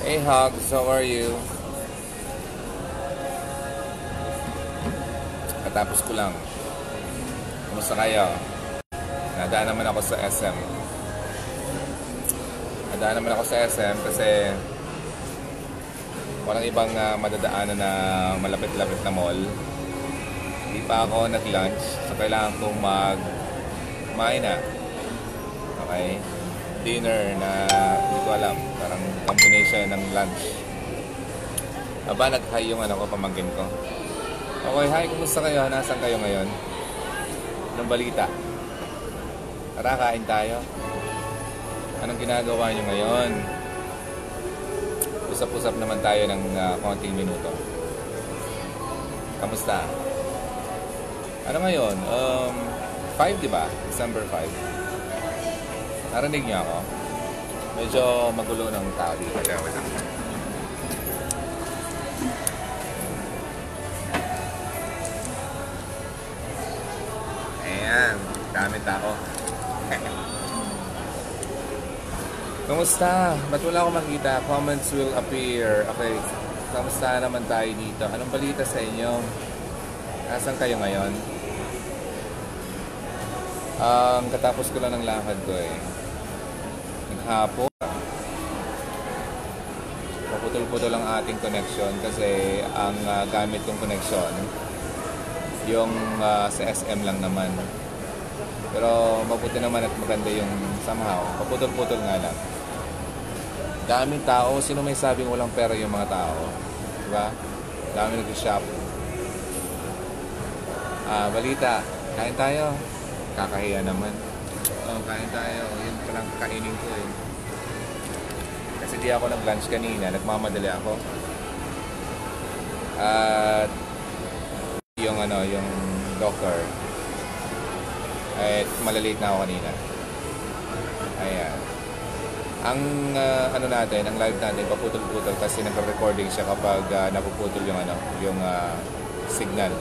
Hey Hogs, how are you? Katapos ko lang. Kumusta kayo? Nadaan naman ako sa SM. Kasi walang ibang madadaanan na malapit-lapit na mall. Hindi pa ako nag-lunch, so kailangan kong kumain na. Okay? Dinner na hindi ko alam. Parang combination ng lunch. Aba, nag-hi yung pamangkin ko. Okay, hi, kumusta kayo? Nasaan kayo ngayon? Anong balita? Tara, kain tayo. Anong ginagawa nyo ngayon? Usap-usap naman tayo ng konting minuto. Kamusta? Ano ngayon? 5, di ba? December 5. Narinig niyo ako? Medyo magulo ng tao dito. Kaya wala. Ayan. Dami tao. Kumusta? Ba't wala akong makita? Comments will appear. Okay. Kamusta naman tayo dito? Anong balita sa inyo? Nasaan kayo ngayon? Katapos ko lang ng lakad ko eh. Naghapon. Paputol-putol ang ating connection kasi ang gamit kong connection yung sa SM lang naman. Pero mabuti naman at maganda yung somehow. Paputol-putol nga lang. Daming tao. Sino may sabing walang pera yung mga tao? Diba? Dami nag-shop. Balita. Kain tayo. Kakahiya naman. Kain tayo. Yun palang kainin ko eh. Kasi di ako nag-lunch kanina. Nagmamadali ako. At yung doctor ay malalate na ako kanina. Ayan. Ang natin, ang live natin paputol-putol kasi nagre-recording siya kapag napuputol yung signal.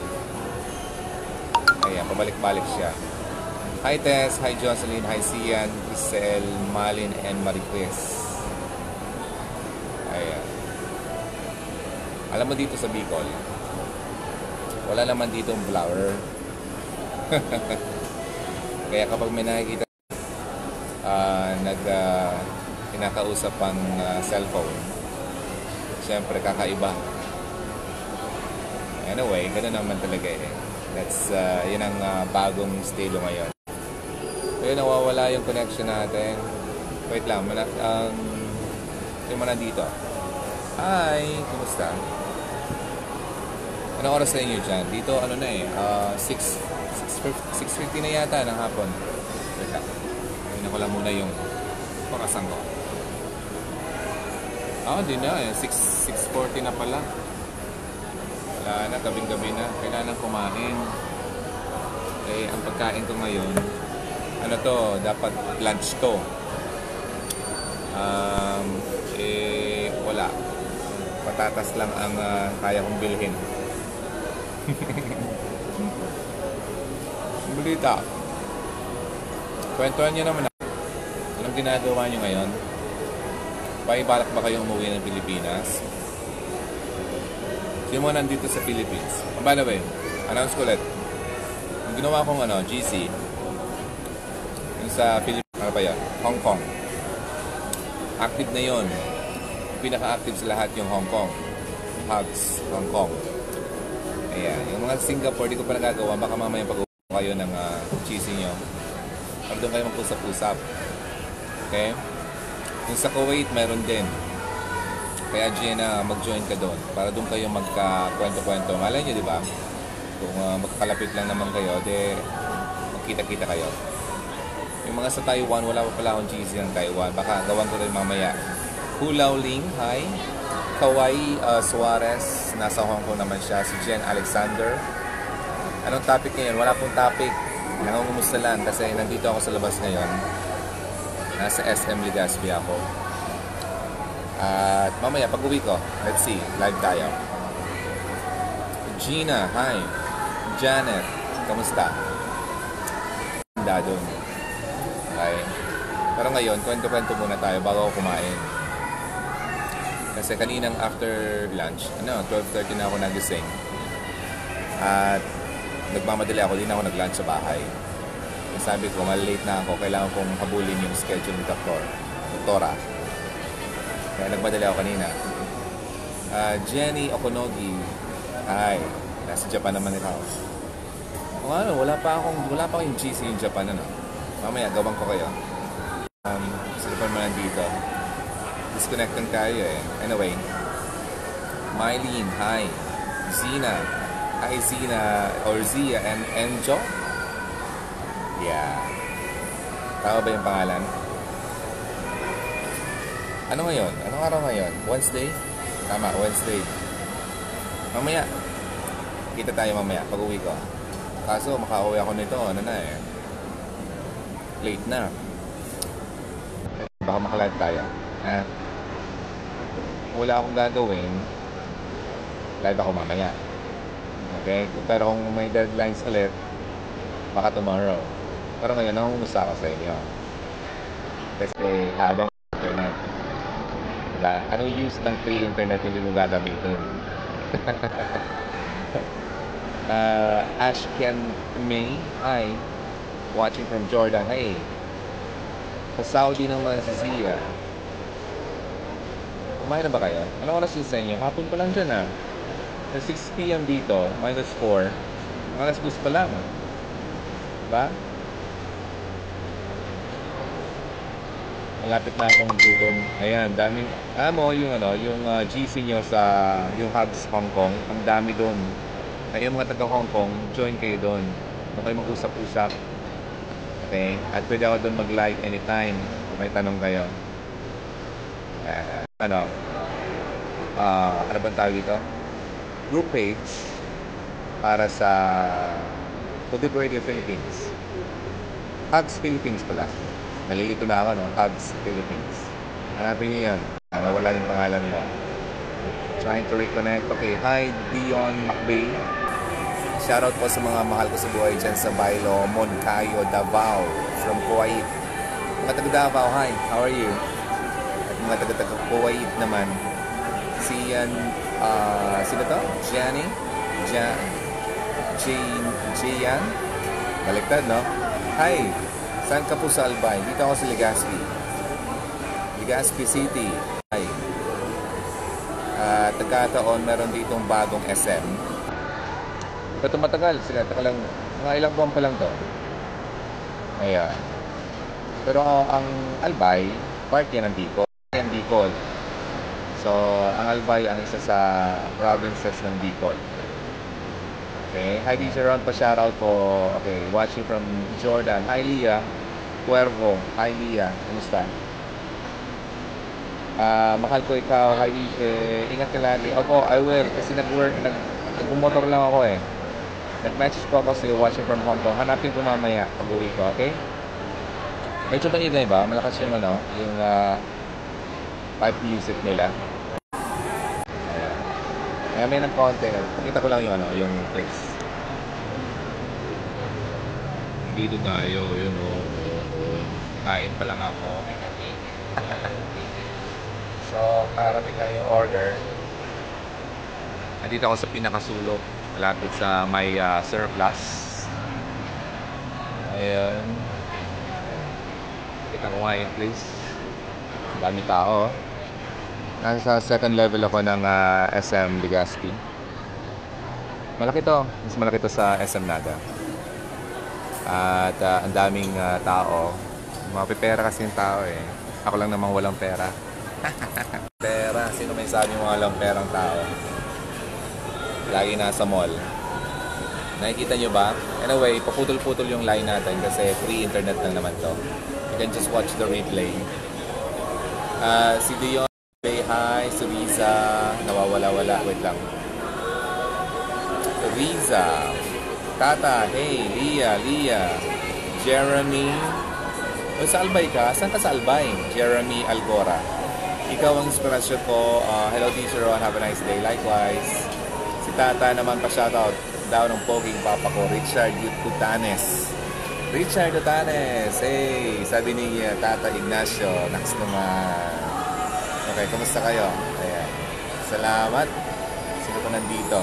Ayan, pabalik-balik siya. Hi Tess, hi Jocelyn, hi Sian, Crisel, Malin, and Mariquez. Ayan. Alam mo dito sa Bicol, wala naman dito ang flower. Kaya kapag may nakikita kinakausap ang cellphone, siyempre kakaiba. Anyway, gano'n naman talaga eh. That's yun ang bagong estilo ngayon. Ayun, nawawala yung connection natin. Wait lang, yung mga dito. Hi, kumusta? Anong oras na inyo dyan? Dito 6:50 na yata ng hapon. Wait lang. Ayun ako lang muna yung pakasang ko. Di na eh. 6:40 na pala. Wala na, gabing-gabi na. Kailangan kumain. Eh, ang pagkain ko ngayon, dapat lunch to. Wala. Patatas lang ang kaya kong bilhin. Balita. Kwentuhan nyo naman ako. Anong ginagawa nyo ngayon? Balak ba kayong umuwi ng Pilipinas? Sino mo nandito sa Philippines? By the way, announce ko ulit. Yung ginawa kong GC, yung sa Philippines, Hong Kong. Active na yon. Pinaka-active sa lahat yung Hong Kong. Hugs, Hong Kong. Ayan. Yung mga Singapore, di ko pa nagagawa. Baka mamaya pag-uwi kayo ng GC nyo. Para doon kayo mag-usap-usap. Okay? Yung sa Kuwait, mayroon din. Kaya Gina, mag-join ka doon. Para doon kayo magka-kwento-kwento. Malay nyo, di ba? Kung magkalapit lang naman kayo, magkita-kita kayo. Yung mga sa Taiwan, wala pa pala akong GC ng Taiwan. Baka gawan ko rin mamaya. Hulao Ling, hi. Kawai Suarez, nasa Hong Kong naman siya. Si Jen Alexander. Anong topic ngayon? Wala pong topic. Nangungumusta lang kasi nandito ako sa labas ngayon. Nasa SM Legazpi ako. At mamaya pag-uwi ko, let's see, live tayo. Gina, hi. Janet, kamusta? Handa doon. Okay. Pero ngayon, kwento-kwento muna tayo bago ako kumain. Kasi kaninang after lunch, 12:30 na ako nagising. At nagmamadali ako, din ako nag-lunch sa bahay. Kasi sabi ko, malilate na ako, kailangan kong habulin yung schedule ni Doktora. Kaya nagmadali ako kanina. Jenny Okonogi, ay, nasa Japan naman ikaw. Kung ano, wala pa akong GC yung Japan, Mamaya, gawan ko kayo. Sila pa naman nandito. Disconnecting tayo eh. Anyway, Mylene, hi. Zina. Hi, Zina. Or Zia and Enjo? Yeah. Tama ba yung pangalan? Ano ngayon? Anong araw ngayon? Wednesday? Tama, Wednesday. Mamaya. Kita tayo mamaya pag uwi ko. Kaso makauwi ako nito. Late na. Baka makalive tayo. Wala akong gagawin, live ako mamaya. Okay? Pero kung may deadlines ulit, baka tomorrow. Pero ngayon, nakumusta ako sa inyo. Kasi habang internet, anong use ng free internet hindi mo gagamitin? Ashken May, hi. Watching from Jordan, hey. Sa Saudi naman si Zia. Kumain na ba kayo? Ano oras yun sa inyo? Hapon pa lang dyan Sa 6 p.m. dito, -4. Alas 2 pa lang. Diba? Malapit na akong dito. Ayan, daming... yung GC nyo sa... Yung Hubs Hong Kong. Ang dami doon. Kaya mga taga Hong Kong, join kayo doon. Huwag kayo mag-usap-usap. Okay? At pwede ako doon mag-live anytime. Kung may tanong kayo. Ano bang tawag dito? Group page para sa Tugib Radio Philippines. Hugs Philippines pala. Nalilito na ako, Hugs Philippines. Hanapin niyo yan. Nawala yung pangalan mo. Trying to reconnect. Okay, hi Dion Macbay. Shoutout po sa mga mahal ko sa buhay dyan sa Bailo, Moncayo, Davao, from Kuwait. Mga taga Davao, hi, how are you? Mga taga Kuwait naman. Sino to? Gianni? Jian? Baliktad, no? Hi! Saan ka po sa Albay? Dito ako sa Legazpi. Legazpi City. Hi. Tagkataon, meron ditong bagong SM. Ito matagal. Lang, mga ilang buwan pa lang to. Ayan. Pero ang Albay, part yan ng Bicol. So, ang Albay ang isa sa provinces ng Bicol. Okay. Hi, DJ Ron, pa-shoutout po. Okay, watching from Jordan. Hi, Lia. Cuervo. Hi, Lia. Kumusta? Mahal ko ikaw. Hi, ingat ka lagi. Opo, I will. Kasi nag-motor lang ako eh. Nag-message ko ako sa watching from Hong Kong. Hanapin ko mamaya pag-uwi ko, okay? Medyo ba ingay ba? Malakas yung yung pipe music nila. Ayan. Kaya may ng konti. Pakita ko lang yung place. Dito tayo, kain pa lang ako. So, parating na yung order. Nandito ako sa pinakasulok. Malapit sa may surplus. Ayan. Kita ko nga yun, please. Dami tao. Nasa second level ako ng SM Legazpi. Malaki to. Mas malaki to sa SM Naga. At ang daming tao. Mapipera kasi yung tao eh. Ako lang namang walang pera. Pera. Sino may sabi mga walang perang tao? Lagi nasa mall. Nakikita nyo ba? Anyway, paputol-putol yung line natin kasi free internet lang naman to. You can just watch the replay. Si Dion, say hi. Si Riza, nawawala-wala. Wait lang. Riza. Tata, hey. Lia. Jeremy. Sa Albay ka? Saan ka sa Albay? Jeremy Algora. Ikaw ang inspirasyon ko. Hello, teacher Ron. Have a nice day. Likewise. Si Tata naman pa shoutout daw ng poging papa ko, Richard Utanes. Hey, sabi ni Tata Ignacio, naks naman. Okay, kumusta kayo? Ayan. Salamat. Sino pa nandito?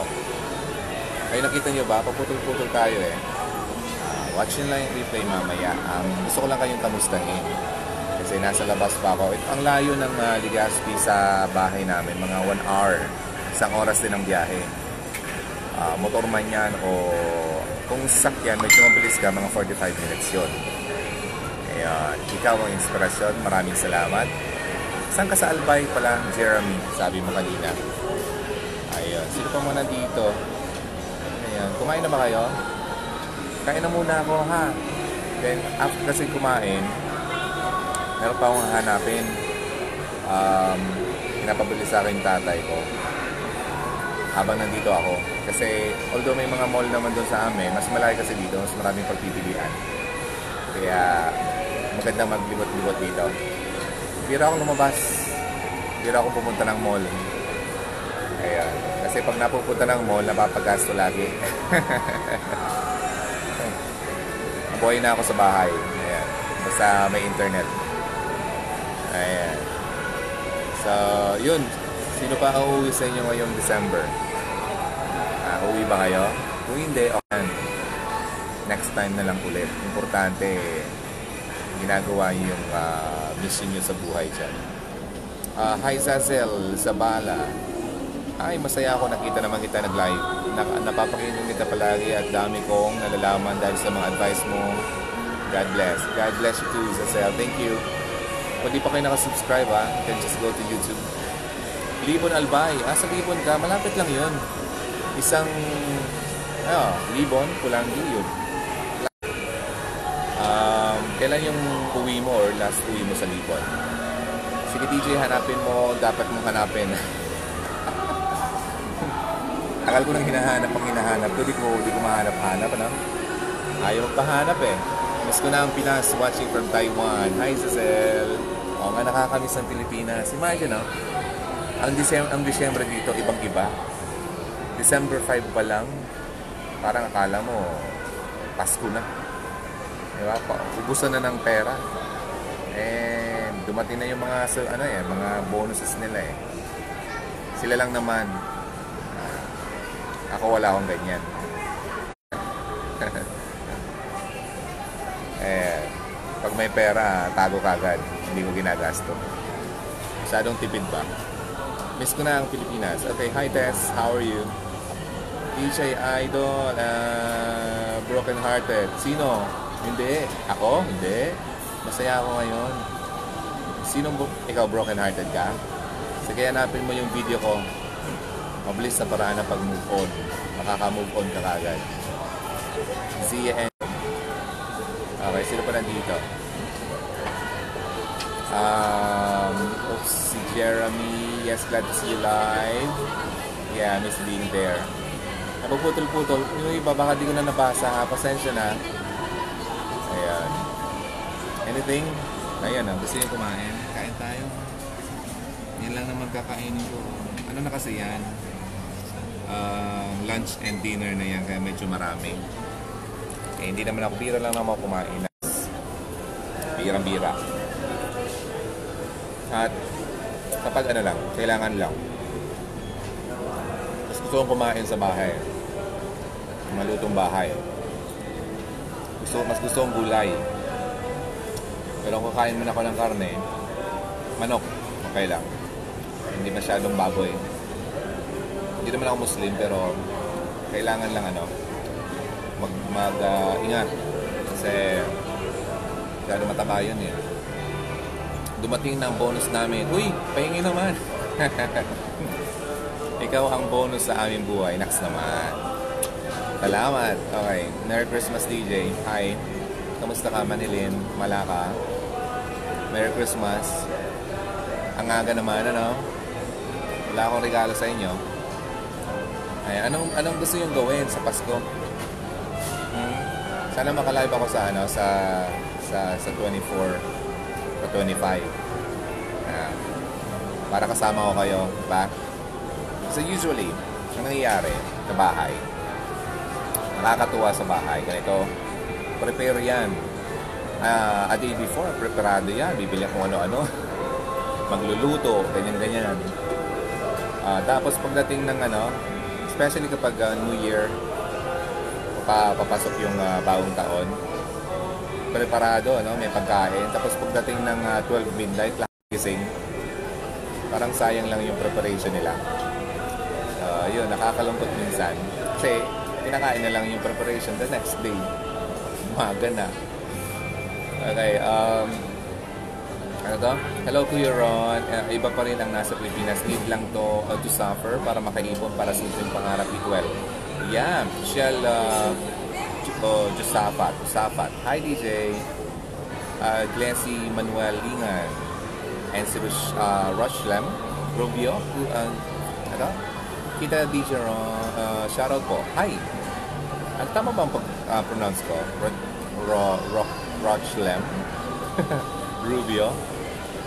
Ay, nakita nyo ba? Paputol-putol tayo eh. Watch nyo lang yung replay mamaya. Gusto ko lang kayong kamustahin. Kasi nasa labas pa ako. Ang layo ng Legazpi sa bahay namin. Mga 1 hour. Isang oras din ang biyahe. Motor man yan o kung sasakyan, medyo mabilis ka, mga 45 minutes yun. Ayan. Ikaw ang inspirasyon. Maraming salamat. Saan ka sa Albay pala, Jeremy? Sabi mo kanina. Ayun. Sino pa muna dito? Ayan. Kumain na ba kayo? Kain na muna ako, ha? Then, after kasi kumain, meron pa akong hanapin. Pinapabili sa akin tatay ko. Habang nandito ako. Kasi, although may mga mall naman doon sa amin, mas malaki kasi dito, mas maraming pagpipilian. Kaya, magandang maglibot-libot dito. Bira akong lumabas. Bira akong pumunta ng mall. Ayan. Kasi pag napupunta ng mall, napapagasto lagi. Buhay na ako sa bahay. Ayan. Basta may internet. Ayan. So, yun. Sino pa ang uuwi sa inyo ngayong December? Uuwi ba kayo? Kung hindi, okay. Next time na lang ulit. Importante, ginagawa niyo yung mission niyo sa buhay dyan. Hi Zazel, Zabala. Ay, masaya ako, nakita naman kita nag-live. Napapakinig kita palagi at dami kong nalalaman dahil sa mga advice mo. God bless. God bless you too, Zazel. Thank you. Kung di pa kayo nakasubscribe, you can just go to YouTube. Libon Albay. Sa Libon ka, malapit lang yun. Isang, Libon, Pulangi yun. Kailan yung uwi mo or last uwi mo sa Libon? Sige DJ, hanapin mo, dapat mong hanapin. Akal ko nang hinahanap ang hinahanap ko, di ko mahanap-hanap, ano? Ayaw magpahanap eh. Miss ko na ang Pinas, watching from Taiwan. Hi Cecil. Oo nga, nakakamiss ng Pilipinas. Imagine, no? Ang Disyembre dito, ibang-iba. December 5 pa lang, parang akala mo, Pasko na. Diba? Ubusan na ng pera. And dumating na yung mga mga bonuses nila eh. Sila lang naman. Ako wala akong ganyan. Pag may pera, tago kagad. Hindi ko ginagasto. Masyadong tipid ba? Miss ko na ang Pilipinas. Okay, hi Tess, how are you? DJ Idol, Broken Hearted. Sino? Hindi. Ako? Hindi. Masaya ako ngayon. Ikaw broken hearted ka? Sige, hanapin mo yung video ko. Mabilis na paraan na pag-move on. Makaka-move on ka kagad. Zia and... Okay, sino pa nandito? Si Jeremy. Yes, glad to see you live. Yeah, miss being there. Napuputol-putol. Yung iba, baka di ko na nabasa ha. Pasensya na. Ayan. Anything? Ayan na. Gusto niyo kumain? Kain tayo. Yan lang naman kakainin ko. Ano na kasi yan? Lunch and dinner na yan. Kaya medyo marami. Hindi naman ako. Bira lang naman kumain. Bira-bira. At kapag lang, kailangan lang. Mas gusto kong kumain sa bahay. Malutong bahay. Mas gusto kong gulay. Pero kung kakain man ako ng karne, manok, okay lang. Hindi masyadong baboy. Hindi naman ako Muslim, pero kailangan lang mag-ingat. Kasi masyadong mataba yun eh. Dumating na ang bonus namin. Uy, pahingi naman. Ikaw ang bonus sa aming buhay. Next naman. Salamat. Okay. Merry Christmas, DJ. Hi. Kamusta ka, Manilin? Malaka? Merry Christmas. Ang aga naman, Wala akong regalo sa inyo. Ay, anong gusto nyo gawin sa Pasko? Sana makalive ako sa 24 sa 25. Para kasama ko kayo, diba? So usually, ang nangyayari sa bahay, nakakatuwa sa bahay, ganito, prepare yan. A day before, preparado yan, bibili kung ano-ano, magluluto, ganyan-ganyan. Tapos pagdating ng especially kapag New Year, papasok yung bagong taon, preparado, may pagkain. Tapos pagdating ng 12 midnight, lahat gising. Parang sayang lang yung preparation nila. Yun, nakakalungkot minsan. Kasi pinakain na lang yung preparation the next day. Umaga na. Okay, ano to? Hello Kuya Ron. Iba pa rin ang nasa Pilipinas. Need lang to suffer para makaipon para sa yung pangarap equal. Yeah, Michelle Josafat. Hi DJ. Glency Manuel Lingan. And si Rushlem Rubio. Ano? Kita DJ Ron. Shoutout po. Hi. Ang tama ba ang pronounce ko? Rushlem Rubio.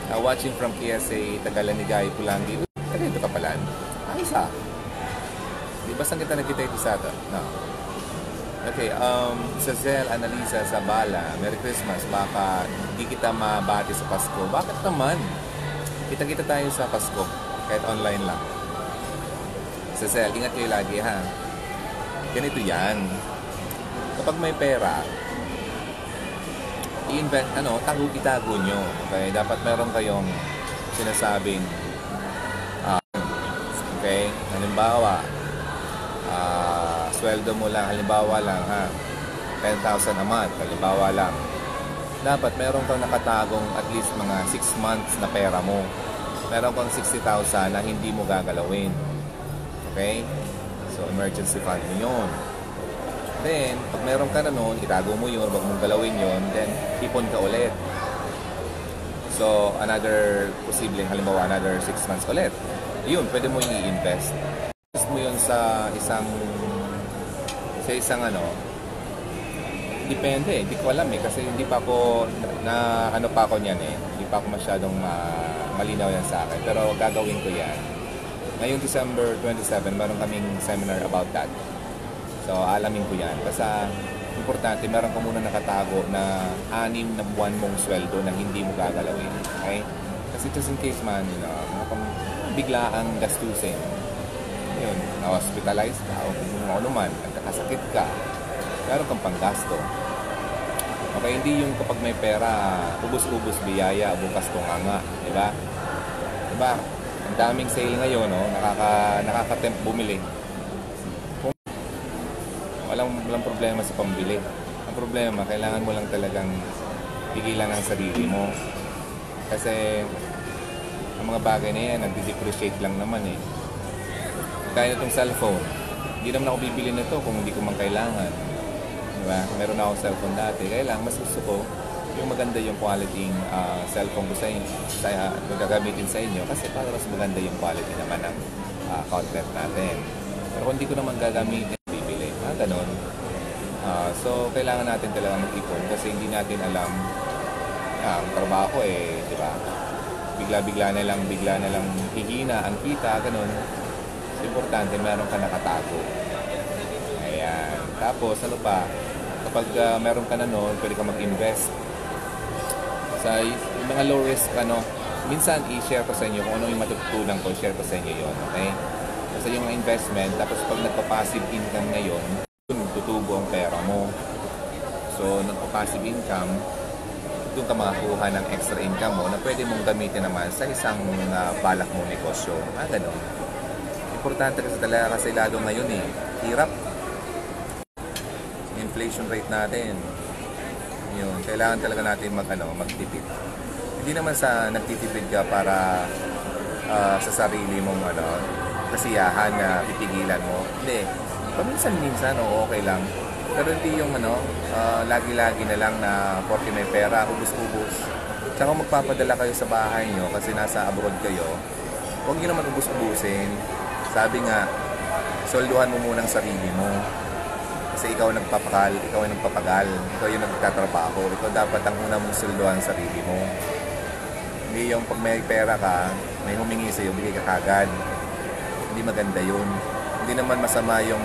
Watching from KSA, Tagalanigay, Pulangi. Dito ka pala. Ayos ah. Di ba saan kita nakita ito sa ito? No. Okay, Sazel, Annalisa, Zabala, Merry Christmas. Baka hindi kita mabati sa Pasko. Bakit naman? Kita-kita tayo sa Pasko. Kahit online lang. Sazel, ingat kayo lagi ha. Ganito yan. Kapag may pera, i-invent, tago-itago nyo. Okay? Dapat meron kayong sinasabing, okay, halimbawa, sweldo mo lang, halimbawa lang, 10,000 a month, halimbawa lang. Dapat meron kang nakatagong at least mga 6 months na pera mo. Meron kang 60,000 na hindi mo gagalawin. Okay? So, emergency fund mo yun. Then, pag meron ka na nun, itago mo yun, wag mong galawin yun, then ipon ka ulit. So, another posibleng, halimbawa, another 6 months ulit. Yun, pwede mo yung i-invest. Invest mo yun sa isang depende, hindi ko alam kasi hindi pa ako, pa ako niyan hindi pa ako masyadong malinaw yan sa akin. Pero gagawin ko yan. Ngayong December 27, meron kaming seminar about that. So, alamin ko yan. Basta, importante, meron ka muna nakatago na 6 na buwan mong sweldo na hindi mo gagalawin. Okay? Kasi just in case man, bigla ang gastusin. Yun, na-hospitalize ka, o kung ano man, nagkakasakit ka, meron kang panggasto. Okay, hindi yung kapag may pera, ubus-ubus biyaya, bukas tunganga. Diba? Diba? Ang daming sale ngayon, nakaka-tempt bumili. Walang problema sa pambili. Ang problema, kailangan mo lang talagang pigilan ang sarili mo. Kasi ang mga bagay na yan, nagdi-depreciate lang naman Kaya itong cellphone, hindi naman ako bibili nito kung hindi ko man kailangan. Diba? Meron akong cellphone dati. Kaya lang, mas gusto ko yung maganda yung quality cellphone ko sa inyo, magagamitin sa inyo kasi para mas maganda yung quality naman ng content natin. Pero kung hindi ko naman gagamitin, ganon. So, kailangan natin talaga mag-ipon kasi hindi natin alam ang trabaho di ba? Bigla na lang hihina ang kita, ganon. So, importante, meron ka nakatago. Ayan. Tapos, ano pa? Kapag meron ka na noon, pwede ka mag-invest sa yung mga low risk, minsan i-share ko sa inyo kung ano yung matutunan ko, share ko sa inyo yun, okay? Kasi yung investment, tapos pag nagpa-passive income ngayon, tutubo ang pera mo. So, nagpa-passive income, doon ka makakuha ng extra income mo na pwede mong gamitin naman sa isang balak mong negosyo. Ganun. Importante kasi talaga kasi lalo ngayon hirap. Inflation rate natin. Yun, kailangan talaga natin magtipid. Hindi naman sa nagtitipid ka para sa sarili mong kasiyahan na pipigilan mo. Hindi. Paminsan-minsan, okay lang. Pero hindi yung lagi-lagi na lang na porque may pera, ubus-ubus. Tsaka magpapadala kayo sa bahay nyo kasi nasa abroad kayo. Huwag nyo naman ubus-ubusin. Sabi nga, solduhan mo muna ang sarili mo. Kasi ikaw ang nagpapakal, ikaw ang nagpapagal, ikaw yung nagtatrabaho. Ikaw dapat ang una mong solduhan ang sarili mo. Hindi yung pag may pera ka, may humingi sa'yo, bigay ka kagad. Hindi maganda yun. Hindi naman masama yung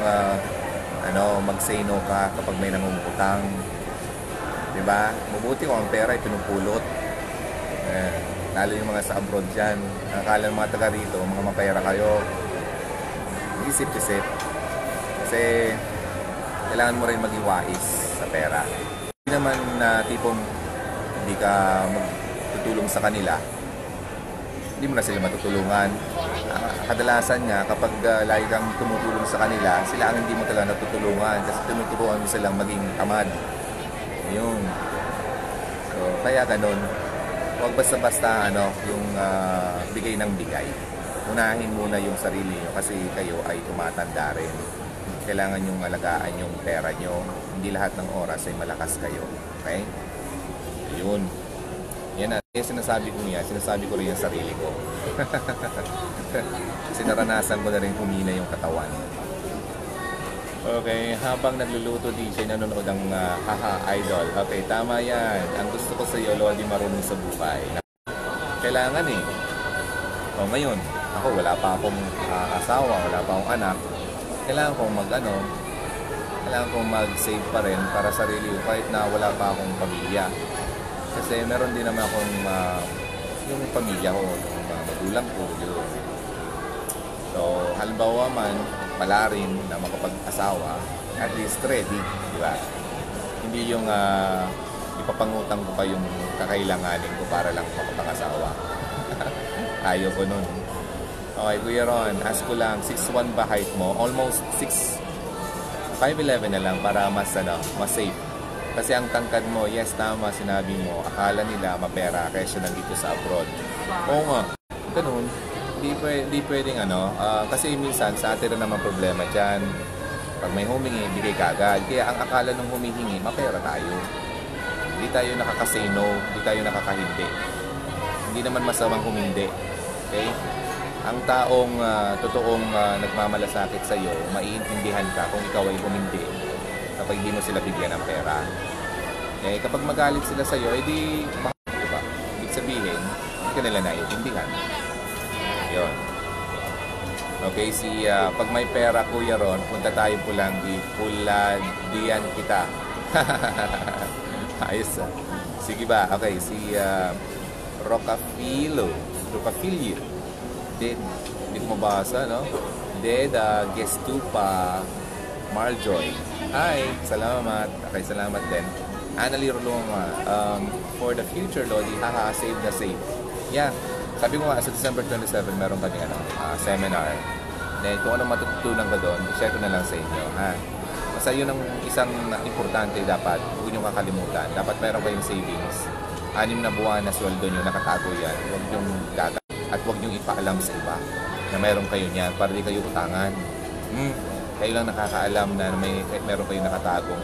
mag-say no ka kapag may nangungutang. Diba? Mabuti kung ang pera ay pinupulot. Lalo yung mga sa abroad dyan. Akala ng mga taga rito, mga mapera kayo. Isip-isip. Kasi kailangan mo rin maging wais sa pera. Hindi naman na tipong hindi ka magtutulong sa kanila, hindi mo na sila matutulungan. Kadalasan nga, kapag lagi kang tumutulong sa kanila, sila ang hindi mo talaga natutulungan kasi tinuturuan mo silang maging tamad. Yun. So, kaya ganun. Huwag basta-basta yung bigay ng bigay. Unahin muna yung sarili nyo kasi kayo ay tumatanda rin. Kailangan yung alagaan yung pera nyo. Hindi lahat ng oras ay malakas kayo. Okay? Ayun. Yan na. Sinasabi ko yan. Sinasabi ko rin yung sarili ko. Kasi naranasan ko na rin humina yung katawan. Okay. Habang nagluluto DJ, nanonood ang Haha Idol. Okay. Tama yan. Ang gusto ko sa iyo, Lodi, marunong sa buhay. Kailangan eh. O ngayon, ako wala pa akong asawa, wala pa akong anak. Kailangan kong kailangan kong mag-save pa rin para sa sarili ko kahit na wala pa akong pamilya. Kasi meron din naman akong yung pamilya ko, yung mga magulang ko. Yun. So, halimbawa man, pala rin na makapag-asawa, at least ready, di ba? Hindi yung ipapangutang ko pa yung kakailanganin ko para lang makapag-asawa. Ayaw ko nun. Okay, Kuya Ron, ask ko lang, 6'1" ba height mo? Almost 5'11" na lang para mas safe. Kasi ang tangkad mo, yes, tama, sinabi mo, akala nila mapera kaysa nandito sa abroad. Oo nga, ganun. Hindi pwedeng kasi minsan sa atin rin naman problema dyan. Pag may humingi, bigay kagad. Kaya ang akala ng humihingi, mapera tayo. Hindi tayo nakaka-say no, hindi tayo nakakahindi. Hindi naman masamang humindi. Okay? Ang taong totoong nagmamalasakit sa iyo, maiintindihan ka kung ikaw ay humindi kapag hindi mo sila bigyan ng pera. Eh, kapag magalit sila sa iyo, edi mahal, diba? Ibig sabihin, hindi ka nila naiintindihan. Yun. Okay, pag may pera, Kuya Ron, punta tayo Pulangi. Puladian kita. Ayos. Sige ba? Okay, Rocafilio. Hindi ko mabasa, no? Gestupa Marjoy. Hi, salamat. Okay, salamat din. Annalie Roloma, for the future, Lodi, haha, save na save. Yeah, sabi ko nga, sa December 27, meron kami seminar. Then, kung anong matututunan ka doon, share ko na lang sa inyo, ha? Basta yun ang isang importante dapat, huwag nyo kakalimutan. Dapat meron kayong savings. 6 na buwan na sweldo nyo, nakatago yan. Huwag nyo gagat. At huwag nyo ipaalam sa iba na meron kayo niyan para di kayo utangan. Kayo lang nakakaalam na meron kayo nakatagong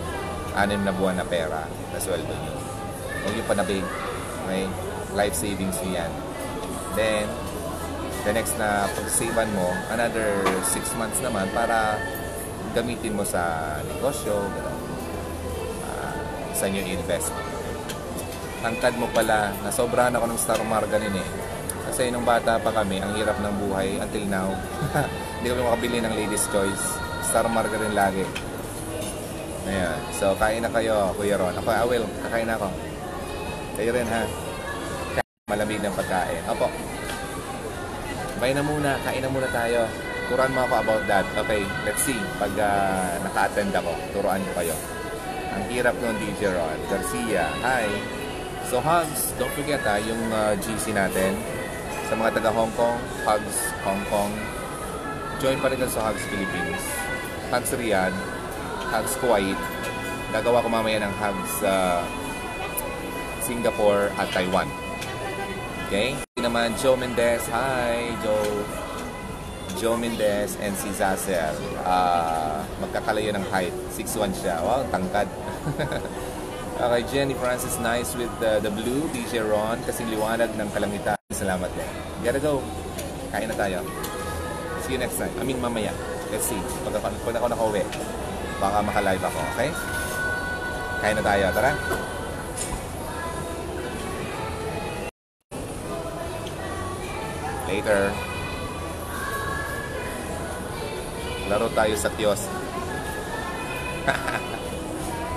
6 na buwan na pera na sweldo nyo. Huwag nyo panabig. Okay? Life savings nyo yan. Then, the next na pag-savean mo, another 6 months naman para gamitin mo sa negosyo, sa inyo i-invest. Tangkad mo pala, nasobrahan ako ng Star Margarine eh. Kasi nung bata pa kami, ang hirap ng buhay until now. Hindi kami makabili ng Ladies' Choice. Star Margarine lagi. Ayan. So, kain na kayo, Kuya Ron. Ako, I will. Kakain na ako. Kayo rin, ha? Malamig ng pagkain. Opo. Kain na muna. Kain na muna tayo. Turuan mo ako about that. Okay, let's see. Pag naka-attend ako, turuan ko kayo. Ang hirap nun, DJ Ron. Garcia, hi. So, hugs. Don't forget, yung GC natin. Sa mga taga Hong Kong, Hugs Hong Kong. Join pa rin sa Hugs Philippines. Hugs Riyadh. Hugs Kuwait. Gagawa ko mamaya ng Hugs Singapore at Taiwan. Okay? Naman, Joe Mendez. Hi, Joe Mendez and si Zazel. Magkakalayo ng height. 6'1" siya. Wow, tangkad. Okay, Jenny Francis, nice with the blue. DJ Ron, kasing liwanag ng kalangitan. Salamat din. Gotta go. Kain na tayo. See you next time. Mamaya. Let's see. Pag ako nakauwi, baka maka-live ako. Okay? Kain na tayo. Tara. Later. Laro tayo sa kiosk.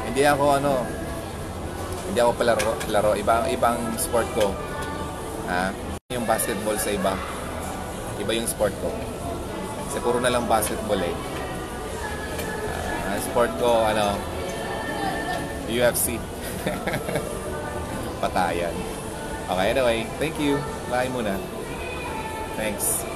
Hindi ako palaro. Ibang sport ko. Yung basketball sa iba. Iba yung sport ko. Kasi puro na lang basketball eh. Sport ko, UFC. Patayan. Okay, anyway, thank you. Bye muna. Thanks.